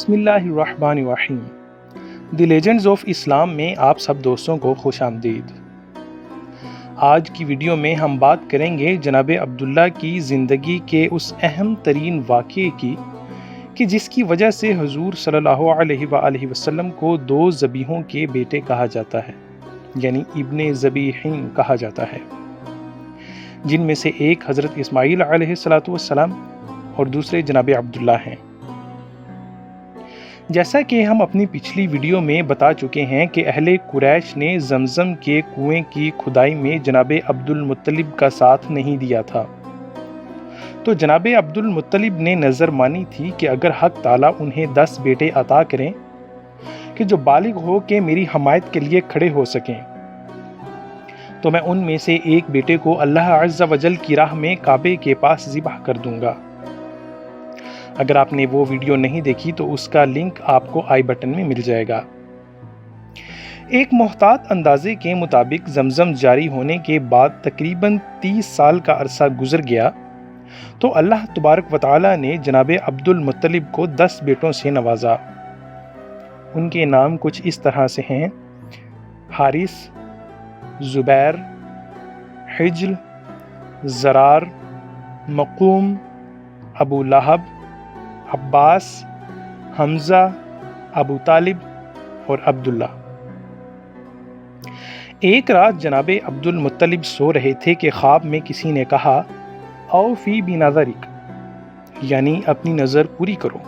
بسم اللہ الرحمن الرحیم۔ دی لیجنڈز آف اسلام میں آپ سب دوستوں کو خوش آمدید۔ آج کی ویڈیو میں ہم بات کریں گے جناب عبداللہ کی زندگی کے اس اہم ترین واقعے کی کہ جس کی وجہ سے حضور صلی اللہ علیہ وآلہ وسلم کو دو ذبیحوں کے بیٹے کہا جاتا ہے، یعنی ابن ذبیحین کہا جاتا ہے، جن میں سے ایک حضرت اسماعیل علیہ السلام اور دوسرے جناب عبداللہ ہیں۔ جیسا کہ ہم اپنی پچھلی ویڈیو میں بتا چکے ہیں کہ اہل قریش نے زمزم کے کنویں کی کھدائی میں جناب عبد المطلب کا ساتھ نہیں دیا تھا، تو جناب عبد المطلب نے نظر مانی تھی کہ اگر حق تعالیٰ انہیں 10 بیٹے عطا کریں کہ جو بالغ ہو کے میری حمایت کے لیے کھڑے ہو سکیں، تو میں ان میں سے ایک بیٹے کو اللہ عز و جل کی راہ میں کعبے کے پاس ذبح کر دوں گا۔ اگر آپ نے وہ ویڈیو نہیں دیکھی تو اس کا لنک آپ کو آئی بٹن میں مل جائے گا۔ ایک محتاط اندازے کے مطابق زمزم جاری ہونے کے بعد تقریباً 30 سال کا عرصہ گزر گیا تو اللہ تبارک و تعالی نے جناب عبد المطلب کو 10 بیٹوں سے نوازا۔ ان کے نام کچھ اس طرح سے ہیں: حارث، زبیر، حجل، زرار، مقوم، ابو لہب، عباس، حمزہ، ابو طالب اور عبداللہ۔ ایک رات جناب عبد المطلب سو رہے تھے کہ خواب میں کسی نے کہا اوفی بنظرک، یعنی اپنی نظر پوری کرو۔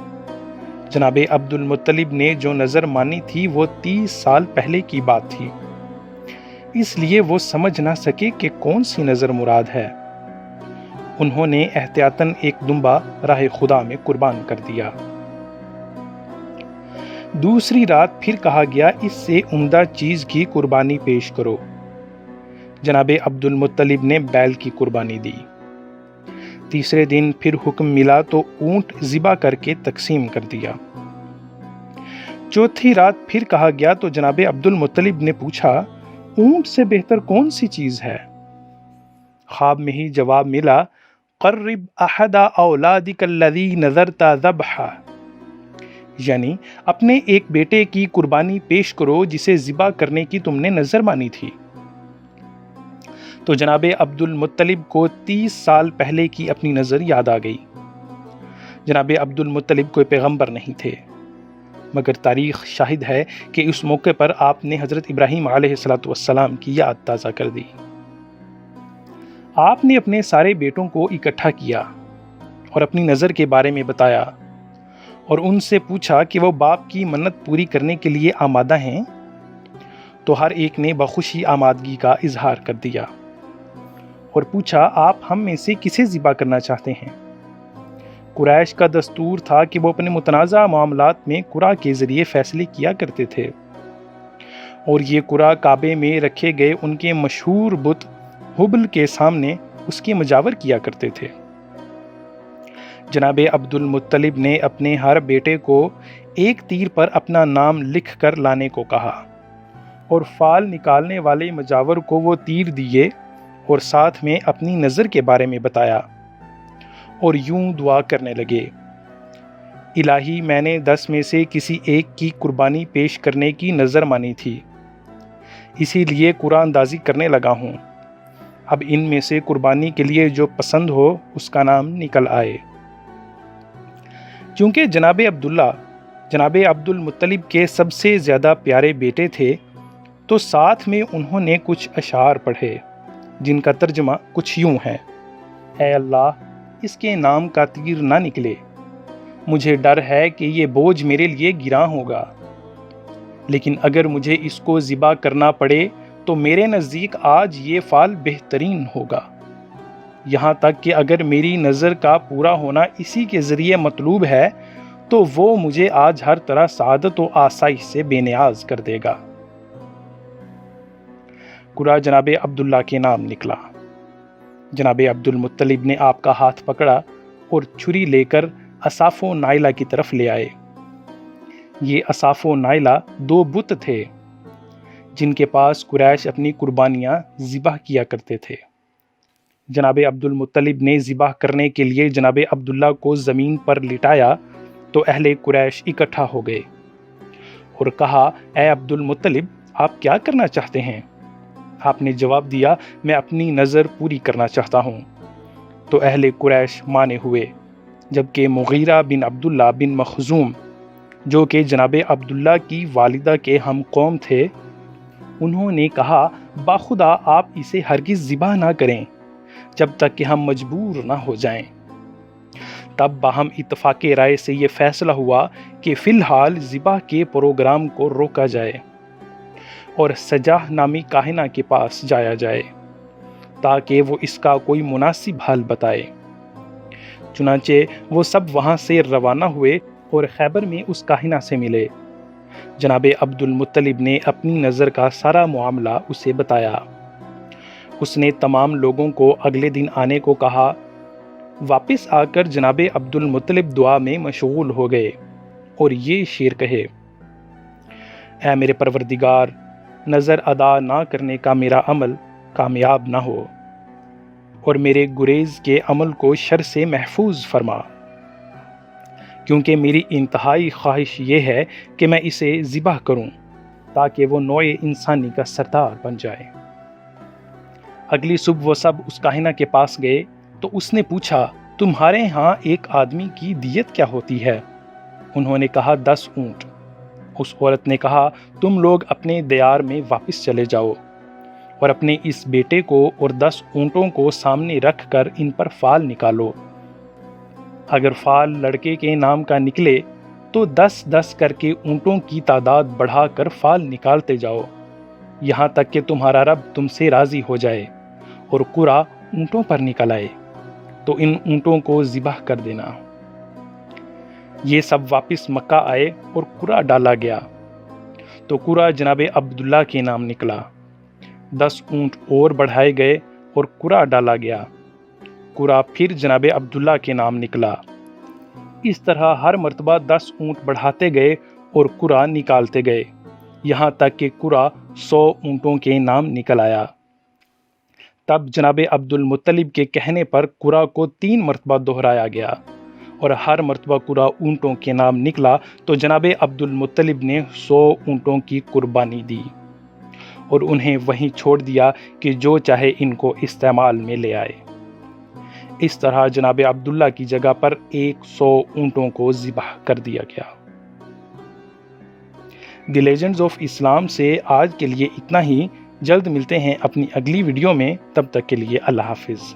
جناب عبد المطلب نے جو نظر مانی تھی وہ 30 سال پہلے کی بات تھی، اس لیے وہ سمجھ نہ سکے کہ کون سی نظر مراد ہے۔ انہوں نے احتیاطاً ایک دمبا راہ خدا میں قربان کر دیا۔ دوسری رات پھر کہا گیا اس سے عمدہ چیز کی قربانی پیش کرو۔ جناب عبد المطلب نے بیل کی قربانی دی۔ تیسرے دن پھر حکم ملا تو اونٹ ذبح کر کے تقسیم کر دیا۔ چوتھی رات پھر کہا گیا تو جناب عبد المطلب نے پوچھا اونٹ سے بہتر کون سی چیز ہے؟ خواب میں ہی جواب ملا قرب احد اولادک الذی نذرت ذبحہ، یعنی اپنے ایک بیٹے کی قربانی پیش کرو جسے ذبح کرنے کی تم نے نظر مانی تھی۔ تو جناب عبد المطلب کو 30 سال پہلے کی اپنی نظر یاد آ گئی۔ جناب عبد المطلب کوئی پیغمبر نہیں تھے، مگر تاریخ شاہد ہے کہ اس موقع پر آپ نے حضرت ابراہیم علیہ السلام کی یاد تازہ کر دی۔ آپ نے اپنے سارے بیٹوں کو اکٹھا کیا اور اپنی نظر کے بارے میں بتایا اور ان سے پوچھا کہ وہ باپ کی منت پوری کرنے کے لیے آمادہ ہیں، تو ہر ایک نے بخوشی آمادگی کا اظہار کر دیا اور پوچھا آپ ہم میں سے کسے ذبح کرنا چاہتے ہیں؟ قریش کا دستور تھا کہ وہ اپنے متنازع معاملات میں قرعہ کے ذریعے فیصلے کیا کرتے تھے، اور یہ قرعہ کعبے میں رکھے گئے ان کے مشہور بت حبل کے سامنے اس کے مجاور کیا کرتے تھے۔ جناب عبد المطلب نے اپنے ہر بیٹے کو ایک تیر پر اپنا نام لکھ کر لانے کو کہا اور فال نکالنے والے مجاور کو وہ تیر دیے اور ساتھ میں اپنی نظر کے بارے میں بتایا اور یوں دعا کرنے لگے الہی میں نے 10 میں سے کسی ایک کی قربانی پیش کرنے کی نظر مانی تھی، اسی لیے قرآن اندازی کرنے لگا ہوں، اب ان میں سے قربانی کے لیے جو پسند ہو اس کا نام نکل آئے۔ چونکہ جناب عبداللہ جناب عبد المطلب کے سب سے زیادہ پیارے بیٹے تھے، تو ساتھ میں انہوں نے کچھ اشعار پڑھے جن کا ترجمہ کچھ یوں ہے: اے اللہ، اس کے نام کا تیر نہ نکلے، مجھے ڈر ہے کہ یہ بوجھ میرے لیے گراں ہوگا، لیکن اگر مجھے اس کو ذبح کرنا پڑے تو میرے نزدیک آج یہ فال بہترین ہوگا، یہاں تک کہ اگر میری نظر کا پورا ہونا اسی کے ذریعے مطلوب ہے تو وہ مجھے آج ہر طرح سعادت و آسائش سے بے نیاز کر دے گا۔ قرعہ جناب عبداللہ کے نام نکلا۔ جناب عبد المطلب نے آپ کا ہاتھ پکڑا اور چھری لے کر اصاف و نائلہ کی طرف لے آئے۔ یہ اصاف و نائلہ 2 بت تھے جن کے پاس قریش اپنی قربانیاں ذبح کیا کرتے تھے۔ جناب عبد المطلب نے ذبح کرنے کے لیے جناب عبداللہ کو زمین پر لٹایا تو اہل قریش اکٹھا ہو گئے اور کہا، اے عبد المطلب، آپ کیا کرنا چاہتے ہیں؟ آپ نے جواب دیا، میں اپنی نظر پوری کرنا چاہتا ہوں۔ تو اہل قریش مانے ہوئے، جبکہ مغیرہ بن عبداللہ بن مخزوم، جو کہ جناب عبداللہ کی والدہ کے ہم قوم تھے، انہوں نے کہا، باخدا آپ اسے ہرگز ذبح نہ کریں جب تک کہ ہم مجبور نہ ہو جائیں۔ تب باہم اتفاق رائے سے یہ فیصلہ ہوا کہ فی الحال ذبح کے پروگرام کو روکا جائے اور سجاہ نامی کاہنہ کے پاس جایا جائے تاکہ وہ اس کا کوئی مناسب حل بتائے۔ چنانچہ وہ سب وہاں سے روانہ ہوئے اور خیبر میں اس کاہنہ سے ملے۔ جناب عبد المطلب نے اپنی نظر کا سارا معاملہ اسے بتایا۔ اس نے تمام لوگوں کو اگلے دن آنے کو کہا۔ واپس آ کر جناب عبد المطلب دعا میں مشغول ہو گئے اور یہ شعر کہے، اے میرے پروردگار، نظر ادا نہ کرنے کا میرا عمل کامیاب نہ ہو اور میرے گریز کے عمل کو شر سے محفوظ فرما، کیونکہ میری انتہائی خواہش یہ ہے کہ میں اسے ذبح کروں تاکہ وہ نوع انسانی کا سردار بن جائے۔ اگلی صبح وہ سب اس کاہنہ کے پاس گئے تو اس نے پوچھا، تمہارے ہاں ایک آدمی کی دیت کیا ہوتی ہے؟ انہوں نے کہا، 10 اونٹ۔ اس عورت نے کہا، تم لوگ اپنے دیار میں واپس چلے جاؤ اور اپنے اس بیٹے کو اور 10 اونٹوں کو سامنے رکھ کر ان پر فال نکالو۔ اگر فال لڑکے کے نام کا نکلے تو 10 کر کے اونٹوں کی تعداد بڑھا کر فال نکالتے جاؤ یہاں تک کہ تمہارا رب تم سے راضی ہو جائے اور قرا اونٹوں پر نکل آئے تو ان اونٹوں کو ذبح کر دینا۔ یہ سب واپس مکہ آئے اور قرا ڈالا گیا تو قرا جناب عبداللہ کے نام نکلا۔ 10 اونٹ اور بڑھائے گئے اور قرا ڈالا گیا۔ قرا پھر جناب عبداللہ کے نام نکلا۔ اس طرح ہر مرتبہ 10 اونٹ بڑھاتے گئے اور قرا نکالتے گئے یہاں تک کہ قرا 100 اونٹوں کے نام نکل آیا۔ تب جناب عبد المطلب کے کہنے پر قرا کو 3 مرتبہ دہرایا گیا اور ہر مرتبہ قرا اونٹوں کے نام نکلا تو جناب عبد المطلب نے 100 اونٹوں کی قربانی دی اور انہیں وہیں چھوڑ دیا کہ جو چاہے ان کو استعمال میں لے آئے۔ اس طرح جناب عبداللہ کی جگہ پر 100 اونٹوں کو ذبح کر دیا گیا۔ دی لیجنڈز آف اسلام سے آج کے لیے اتنا ہی۔ جلد ملتے ہیں اپنی اگلی ویڈیو میں، تب تک کے لیے اللہ حافظ۔